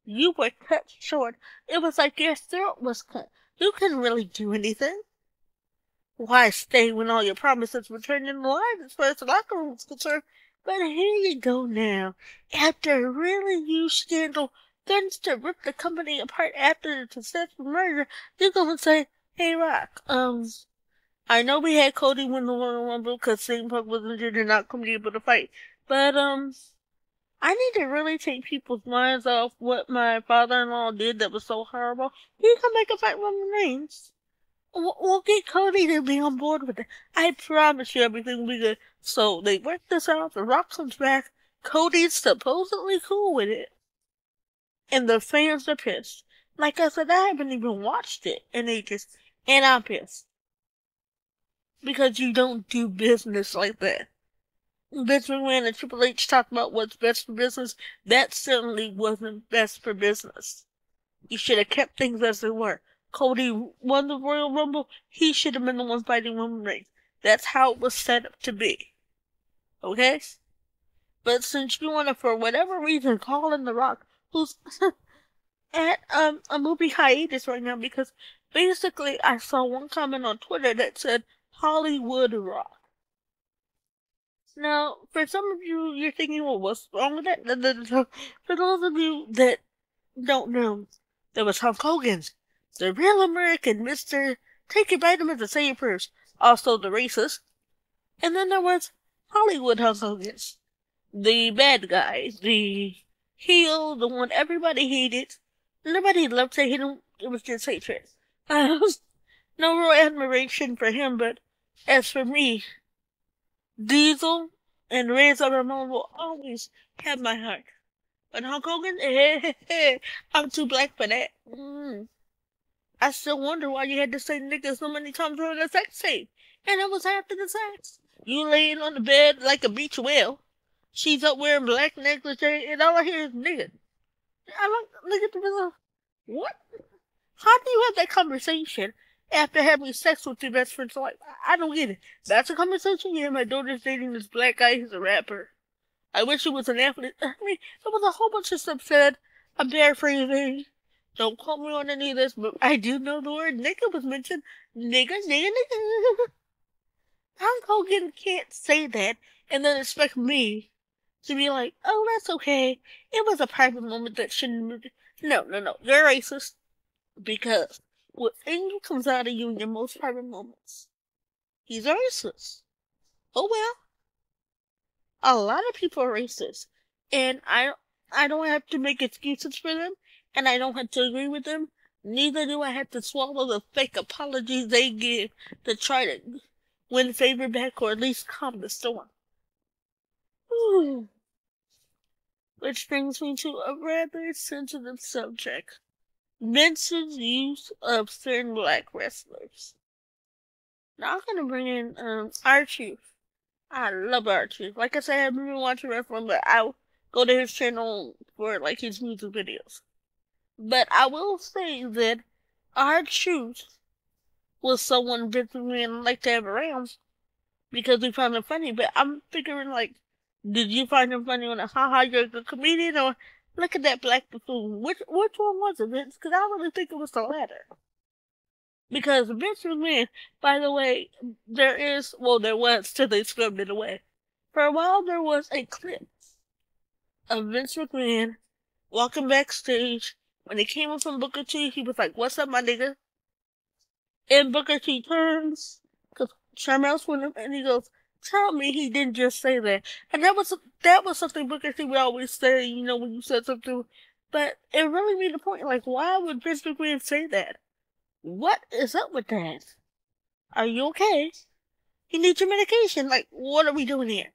You were cut short. It was like your throat was cut. You couldn't really do anything. Why stay when all your promises were turned into lies as far as the locker room was concerned? But here you go now. After a really huge scandal, threatens to rip the company apart after the successful merger, you're gonna say, hey Rock, I know we had Cody win the Royal Rumble because CM Punk was injured and not going to be able to fight, but I need to really take people's minds off what my father-in-law did that was so horrible. He can make a fight Roman Reigns. We'll get Cody to be on board with it. I promise you everything will be good. So they work this out. The Rock comes back. Cody's supposedly cool with it. And the fans are pissed. Like I said, I haven't even watched it in ages. And I'm pissed. Because you don't do business like that. Vince McMahon and Triple H talked about what's best for business. That certainly wasn't best for business. You should have kept things as they were. Cody won the Royal Rumble. He should have been the one fighting Roman Reigns. That's how it was set up to be. Okay? But since you want to, for whatever reason, call in The Rock, who's at a movie hiatus right now, because basically I saw one comment on Twitter that said Hollywood Rock. Now, for some of you, you're thinking, well, what's wrong with that? For those of you that don't know, there was Hulk Hogan, the real American Mr. Take Your Vitamins and Say Your Prayers, also the racist. And then there was Hollywood Hulk Hogan, the bad guy, the heel, the one everybody hated. Nobody loved to hate him, it was just hatred. No real admiration for him, but as for me, Diesel and Razor Ramon will always have my heart. But Hulk Hogan, I'm too black for that. I still wonder why you had to say nigga so many times during the sex scene. And it was after the sex. You laying on the bed like a beach whale. She's up wearing black negligee, and all I hear is nigga. I look at the myself. What? How do you have that conversation after having sex with your best friend's wife? I don't get it. That's a conversation? Yeah, my daughter's dating this black guy who's a rapper. I wish he was an athlete. I mean, there was a whole bunch of stuff said. I'm paraphrasing. Don't quote me on any of this, but I do know the word nigga was mentioned. Nigga, nigga, nigga. Hulk Hogan can't say that and then expect me to be like, oh, that's okay. It was a private moment that shouldn't have. No. You're racist. Because what anger comes out of you in your most private moments, he's a racist. Oh well. A lot of people are racist. And I don't have to make excuses for them. And I don't have to agree with them. Neither do I have to swallow the fake apologies they give to try to win favor back or at least calm the storm. Ooh. Which brings me to a rather sensitive subject. Vince's use of certain black wrestlers. Now I'm gonna bring in R-Truth. I love R-Truth. Like I said, I haven't been watching wrestling, but I'll go to his channel for like his music videos. But I will say that R-Truth was someone Vince McMahon liked to have around because we found him funny. But I'm figuring like, did you find him funny on a haha you're a good comedian, or look at that black buffoon? Which one was it, Vince? Because I really think it was the latter. Because Vince McMahon, by the way, there was till they scrubbed it away. For a while there was a clip of Vince McMahon walking backstage. When he came up from Booker T, he was like, what's up, my nigga? And Booker T turns, because Sharmel's with him, and he goes, tell me he didn't just say that. And that was something Booker T would always say, you know, when you said something. But it really made a point, like, why would Vince McMahon say that? What is up with that? Are you okay? You need your medication. Like, what are we doing here?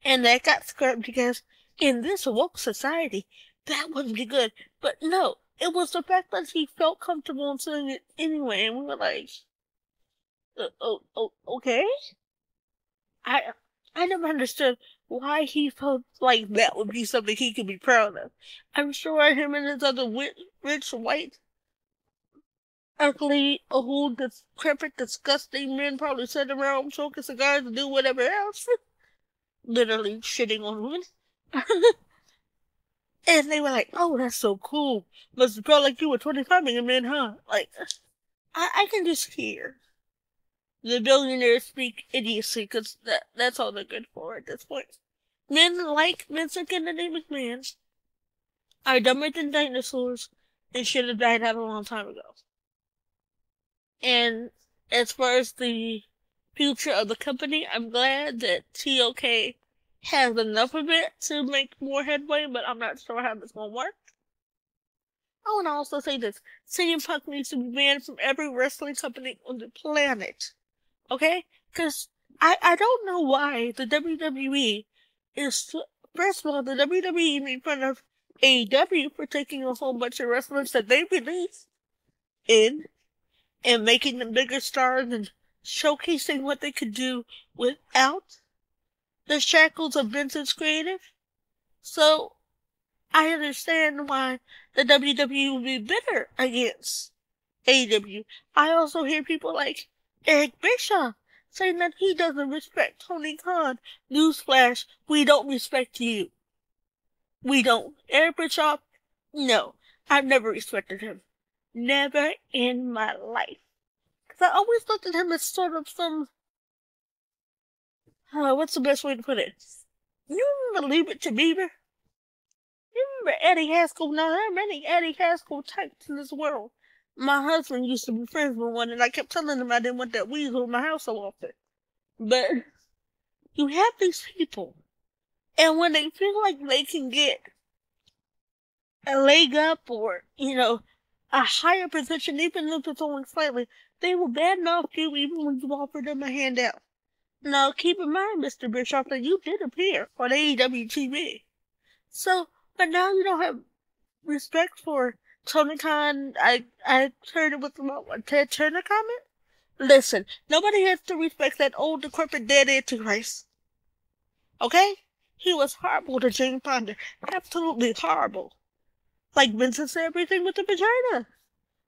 And that got scrubbed because in this woke society, that wouldn't be good. But no, it was the fact that he felt comfortable in saying it anyway, and we were like, okay? I never understood why he felt like that would be something he could be proud of. I'm sure him and his other rich, white, ugly, old, decrepit, disgusting men probably sat around smoking cigars and do whatever else. Literally shitting on women. And they were like, "Oh, that's so cool. Must have felt like you were 25 being a man, huh?" Like, I can just hear the billionaires speak idiocy because that's all they're good for at this point. Men like Vincent Kennedy McMahon are dumber than dinosaurs and should have died out a long time ago. And as far as the future of the company, I'm glad that TOK has enough of it to make more headway, but I'm not sure how this will work. I want to also say this. CM Punk needs to be banned from every wrestling company on the planet. Okay? Because I don't know why the WWE is... First of all, the WWE made fun of AEW for taking a whole bunch of wrestlers that they released in and making them bigger stars and showcasing what they could do without the shackles of Vincent's creative. So, I understand why the WWE would be bitter against AEW. I also hear people like Eric Bischoff saying that he doesn't respect Tony Khan. Newsflash, we don't respect you. We don't. Eric Bischoff, no. I've never respected him. Never in my life. Because I always looked at him as sort of some... what's the best way to put it? You remember Leave It to Beaver? You remember Eddie Haskell? Now, there are many Eddie Haskell types in this world. My husband used to be friends with one, and I kept telling him I didn't want that weasel in my house so often. But you have these people, and when they feel like they can get a leg up or, a higher position, even if it's only slightly, they will badmouth you even when you offer them a handout. Now, keep in mind, Mr. Bischoff, that you did appear on AEW TV. So, but now you don't have respect for Tony Khan. I heard it was about what Ted Turner comment. Listen, nobody has to respect that old decrepit dead Antichrist. Okay? He was horrible to Jane Fonda. Absolutely horrible. Like Vincent said, everything with the vagina.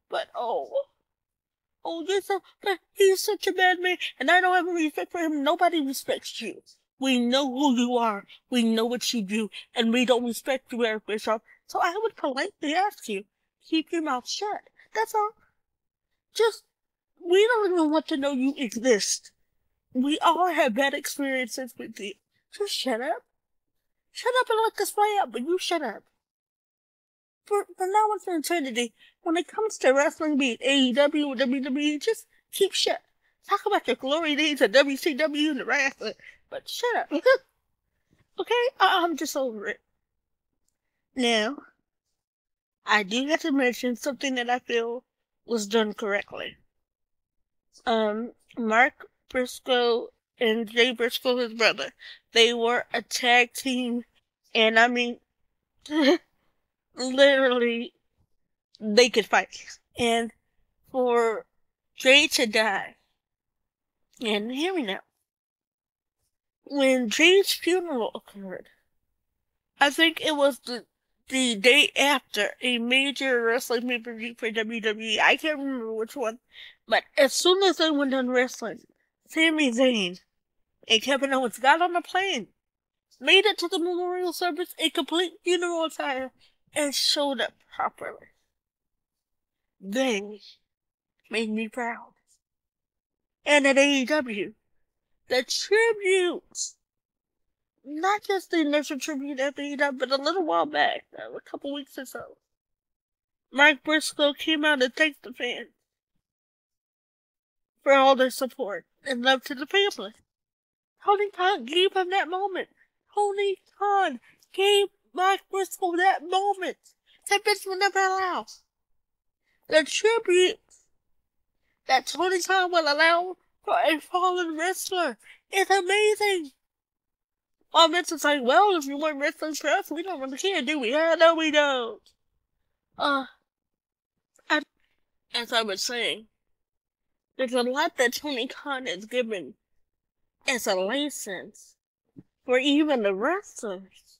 But but he's such a bad man, and I don't have any respect for him. Nobody respects you. We know who you are. We know what you do, and we don't respect you, Eric Bischoff. So I would politely ask you, keep your mouth shut. That's all. We don't even want to know you exist. We all have bad experiences with you. Just shut up. Shut up and let us play out, but you shut up. For now and for eternity, when it comes to wrestling, be it AEW or WWE, just keep shut. Talk about your glory days at WCW and the wrestling, but shut up. Okay? I'm just over it. Now, I do have to mention something that I feel was done correctly. Mark Briscoe and Jay Briscoe, his brother, they were a tag team, and I mean, literally, they could fight. And for Jay to die, and hear me now, when Jay's funeral occurred, I think it was the day after a major wrestling pay-per-view for WWE. I can't remember which one. But as soon as they went done wrestling, Sami Zayn and Kevin Owens got on the plane, made it to the memorial service in complete funeral attire, and showed up properly. They made me proud. And at AEW, the tributes, not just the initial tribute at AEW, but a little while back, a couple weeks or so, Mark Briscoe came out and thanked the fans for all their support and love to the family. Tony Khan gave him that moment. Tony Khan gave Mark Briscoe that moment that Vince would never allow. The tribute that Tony Khan will allow for a fallen wrestler is amazing. While Vince is like, well, if you want wrestling for us, we don't really care, do we? No, we don't. As I was saying, there's a lot that Tony Khan has given as a license for even the wrestlers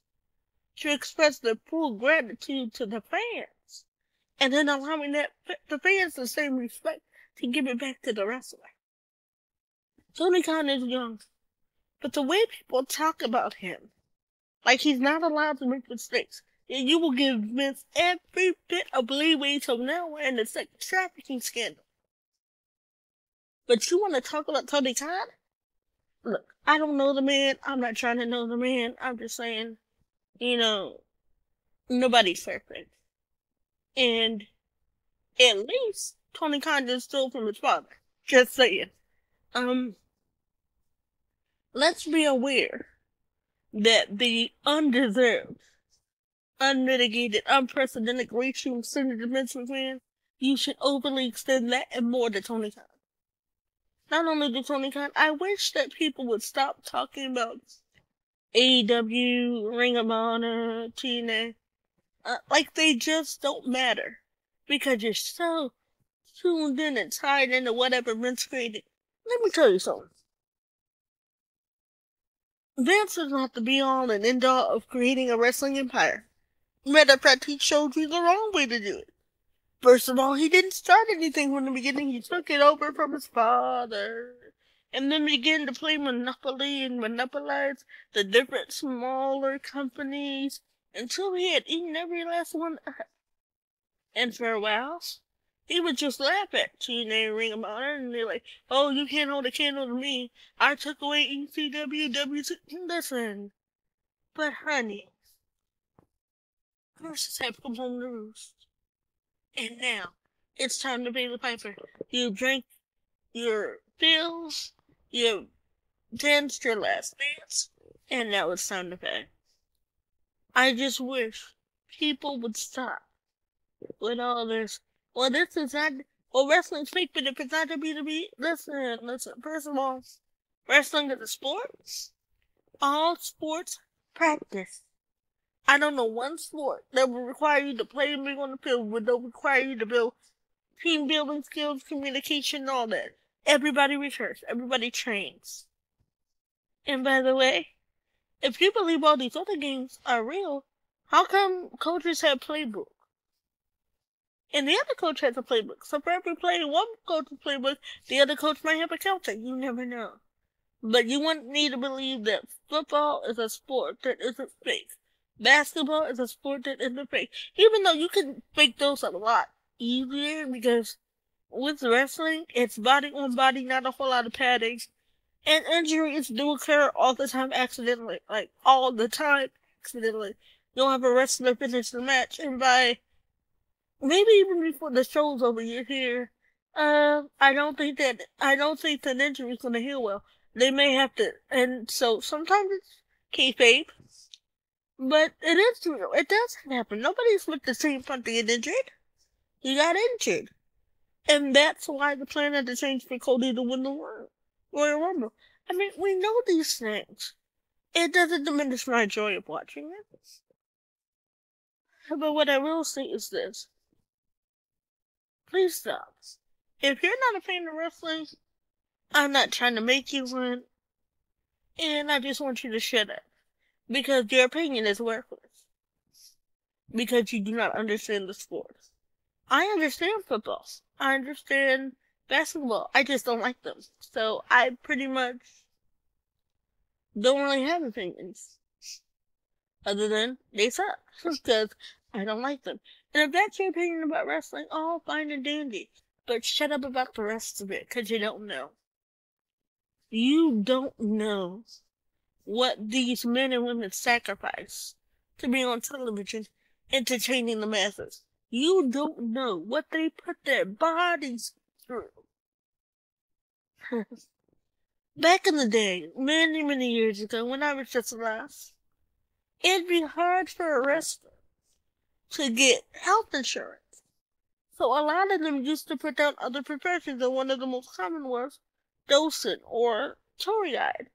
to express their full gratitude to the fans, and then allowing the fans the same respect to give it back to the wrestler. Tony Khan is young, but the way people talk about him, like he's not allowed to make mistakes, and you will give Vince every bit of leeway till now and the sex trafficking scandal. But you want to talk about Tony Khan? Look, I don't know the man. I'm not trying to know the man. I'm just saying, you know, nobody's perfect. And at least Tony Khan didn't steal from his father. Just saying. Um, let's be aware that the undeserved, unmitigated, unprecedented racial sin of Vince McMahon, you should overly extend that and more to Tony Khan. Not only to Tony Khan, I wish that people would stop talking about AEW, Ring of Honor, TNA, like they just don't matter. Because you're so tuned in and tied into whatever Vince created. Let me tell you something. Vince is not the be-all and end-all of creating a wrestling empire. Matter of fact, he showed you the wrong way to do it. First of all, he didn't start anything from the beginning. He took it over from his father. And then began to play Monopoly and monopolize the different smaller companies until he had eaten every last one up. And for a while, he would just laugh at TNA Ring of Honor and they're like, oh, you can't hold a candle to me. I took away ECW, Listen, but honey, horses have come home to roost. And now, it's time to pay the piper. You drank your pills, you danced your last dance, and now it's time to pay. I just wish people would stop with all this. Well, this is not. Well, wrestling's fake, but if it's not WWE, listen. First of all, wrestling is a sport. All sports practice. I don't know one sport that will require you to play and be on the field, but don't require you to build team building skills, communication, all that. Everybody rehearses. Everybody trains. And by the way, if you believe all these other games are real, how come coaches have playbook? And the other coach has a playbook. So for every play, one coach's playbook, the other coach might have a counter. You never know. But you wouldn't need to believe that football is a sport that isn't fake. Basketball is a sport that isn't fake. Even though you can fake those a lot easier because with wrestling, it's body on body, not a whole lot of padding. And injuries do occur all the time accidentally. Like, all the time accidentally. You'll have a wrestler finish the match, and by maybe even before the show's over, you hear, I don't think that injury's gonna heal well. They may have to, and so sometimes it's kayfabe, but it is real. It does happen. Nobody's with the same front to get injured. You got injured. And that's why the plan had to change for Cody to win the Royal Rumble. I mean, we know these things. It doesn't diminish my joy of watching it. But what I will say is this. Please stop. If you're not a fan of wrestling, I'm not trying to make you one. And I just want you to shut up. Because your opinion is worthless. Because you do not understand the sport. I understand football. I understand basketball. I just don't like them. So I pretty much don't really have opinions. Other than they suck. Because I don't like them. And if that's your opinion about wrestling, all fine and dandy. But shut up about the rest of it. Because you don't know. You don't know what these men and women sacrifice to be on television entertaining the masses. You don't know what they put their bodies through. Back in the day, many, many years ago, when I was just alive, it'd be hard for a wrestler to get health insurance. So a lot of them used to put down other professions, and one of the most common was docent or tour guide,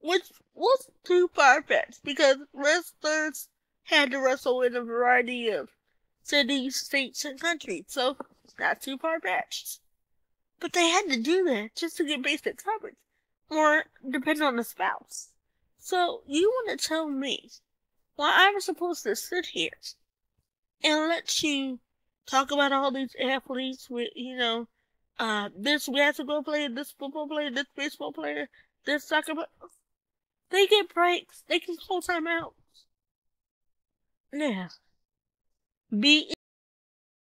which was too far-fetched because wrestlers had to wrestle in a variety of cities, states, and countries, so not too far-fetched. But they had to do that just to get basic coverage, or depend on the spouse. So you want to tell me why I was supposed to sit here and let you talk about all these athletes with, this basketball player, this football player, this baseball player, this soccer player. They get breaks. They can call time out. Yeah. be